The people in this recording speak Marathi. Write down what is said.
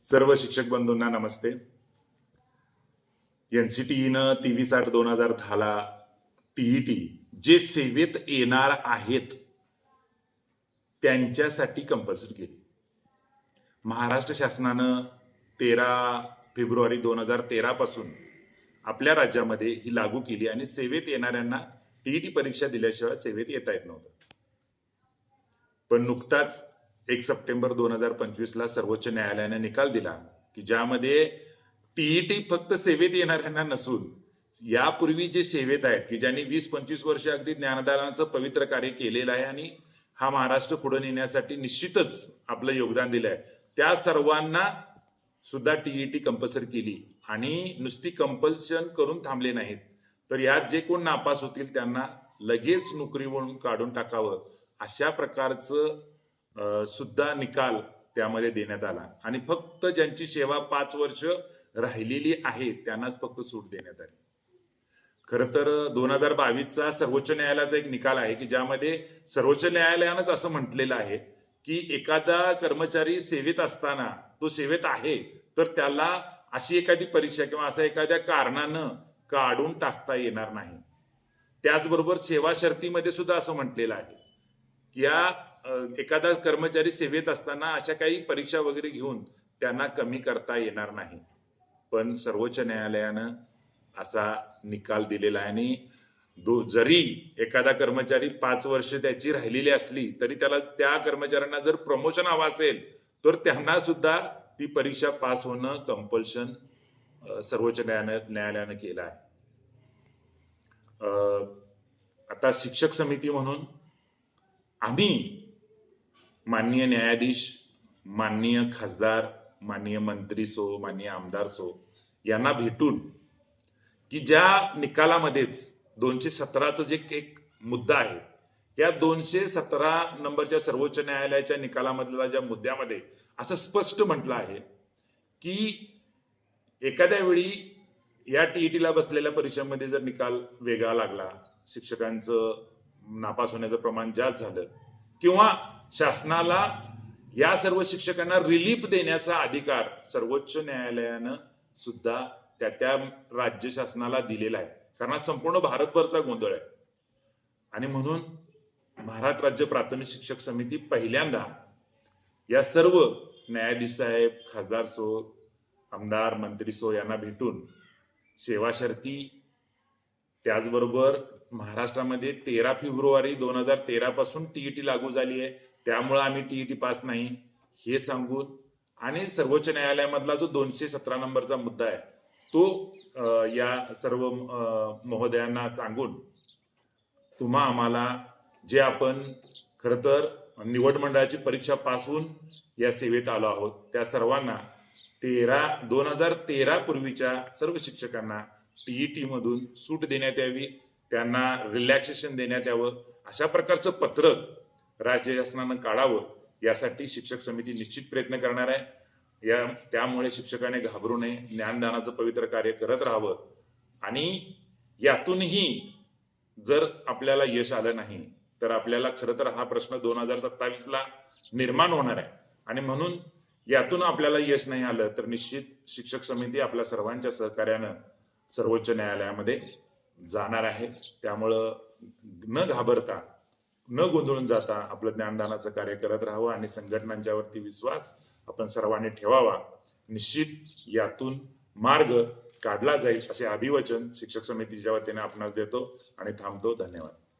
सर्व शिक्षक बंधूंना नमस्ते. NCTE-नं 23/8/2010 TET जे सेवेत येणार आहेत त्यांच्यासाठी कंपल्सरी केली. महाराष्ट्र शासनानं 13 फेब्रुवारी 2013 पासून आपल्या राज्यामध्ये ही लागू केली आणि सेवेत येणाऱ्यांना TET परीक्षा दिल्याशिवाय सेवेत येता येत नव्हतं. पण नुकताच 1 सप्टेंबर 2025 ला सर्वोच्च न्यायालयाने निकाल दिला की ज्यामध्ये TET फक्त सेवेत येणाऱ्यांना नसून यापूर्वी जे सेवेत आहेत की ज्यांनी 20-25 वर्ष अगदी ज्ञानदानाचं पवित्र कार्य केलेलं आहे आणि हा महाराष्ट्र पुढे नेण्यासाठी निश्चितच आपलं योगदान दिलंय, त्या सर्वांना सुद्धा TET कंपल्सरी केली आणि नुसती कंपल्शन करून थांबले नाहीत, तर यात जे कोण नापास होतील त्यांना लगेच नोकरीवरून काढून टाकावं अशा प्रकारचं सुद्धा निकाल त्यामध्ये देण्यात आला आणि फक्त ज्यांची सेवा 5 वर्ष राहिलेली आहे त्यांनाच फक्त सूट देण्यात आली. खरं तर 2022चा सर्वोच्च न्यायालयाचा एक निकाल आहे की ज्यामध्ये सर्वोच्च न्यायालयानंच असं म्हटलेलं आहे की एखादा कर्मचारी सेवेत असताना तो सेवेत आहे तर त्याला अशी एखादी परीक्षा किंवा असं एखाद्या कारणानं काढून टाकता येणार नाही. त्याचबरोबर सेवा शर्तीमध्ये सुद्धा असं म्हटलेलं आहे की या एखादा कर्मचारी सेवेत असताना अशा काही परीक्षा वगैरे घेऊन त्यांना कमी करता येणार नाही. पण सर्वोच्च न्यायालयानं असा निकाल दिलेला आहे आणि जरी एखादा कर्मचारी 5 वर्ष त्याची राहिलेली असली तरी त्याला त्या कर्मचाऱ्यांना जर प्रमोशन हवं असेल तर त्यांना सुद्धा ती परीक्षा पास होणं कंपल्शन सर्वोच्च न्यायालयानं केलं आहे. आता शिक्षक समिती म्हणून आम्ही माननीय न्यायाधीश, माननीय खासदार, माननीय मंत्री सो, माननीय आमदार सो यांना भेटून की ज्या निकालामध्येच 217चं जे एक मुद्दा आहे या 217 नंबरच्या सर्वोच्च न्यायालयाच्या निकालामधल्या ज्या मुद्द्यामध्ये असं स्पष्ट म्हटलं आहे की एखाद्या वेळी या TET-ला बसलेल्या परीक्षांमध्ये जर निकाल वेगळा लागला, शिक्षकांचं नापास होण्याचं प्रमाण जास्त झालं किंवा शासनाला या सर्व शिक्षकांना रिलीफ देण्याचा अधिकार सर्वोच्च न्यायालयानं सुद्धा त्या राज्य शासनाला दिलेला आहे. कारण संपूर्ण भारतभरचा गोंधळ आहे आणि म्हणून महाराष्ट्र राज्य प्राथमिक शिक्षक समिती पहिल्यांदा या सर्व न्यायाधीश साहेब, खासदार सो, आमदार, मंत्री सो यांना भेटून सेवा शर्ती, त्याचबरोबर महाराष्ट्रामध्ये 13 फेब्रुवारी 2013 पासून TET लागू झाली आहे त्यामुळे आम्ही TET पास नाही हे सांगून आणि सर्वोच्च न्यायालयामधला जो 217 नंबरचा मुद्दा आहे तो या सर्व महोदयांना सांगून तुम्हा आम्हाला जे आपण खरं तर निवड मंडळाची परीक्षा पास होऊन या सेवेत आलो आहोत त्या सर्वांना 2013 पूर्वीच्या सर्व शिक्षकांना TET मधून सूट देण्यात यावी, त्यांना रिलॅक्सेशन देण्यात यावं अशा प्रकारचं पत्रक राज्य शासनानं काढावं यासाठी शिक्षक समिती निश्चित प्रयत्न करणार आहे. त्यामुळे शिक्षकाने घाबरू नये, ज्ञानदानाचं पवित्र कार्य करत राहावं आणि यातूनही जर आपल्याला यश आलं नाही तर आपल्याला खरं तर हा प्रश्न 2027 ला निर्माण होणार आहे आणि म्हणून यातून आपल्याला यश नाही आलं तर निश्चित शिक्षक समिती आपल्या सर्वांच्या सहकार्यानं सर्वोच्च न्यायालयामध्ये जाणार आहे. त्यामुळं न घाबरता, न गोंधळून जाता आपलं ज्ञानदानाचं कार्य करत राहावं आणि संघटनांच्यावरती विश्वास आपण सर्वांनी ठेवावा. निश्चित यातून मार्ग काढला जाईल असे अभिवचन शिक्षक समितीच्या वतीने आपणास देतो आणि थांबतो. धन्यवाद.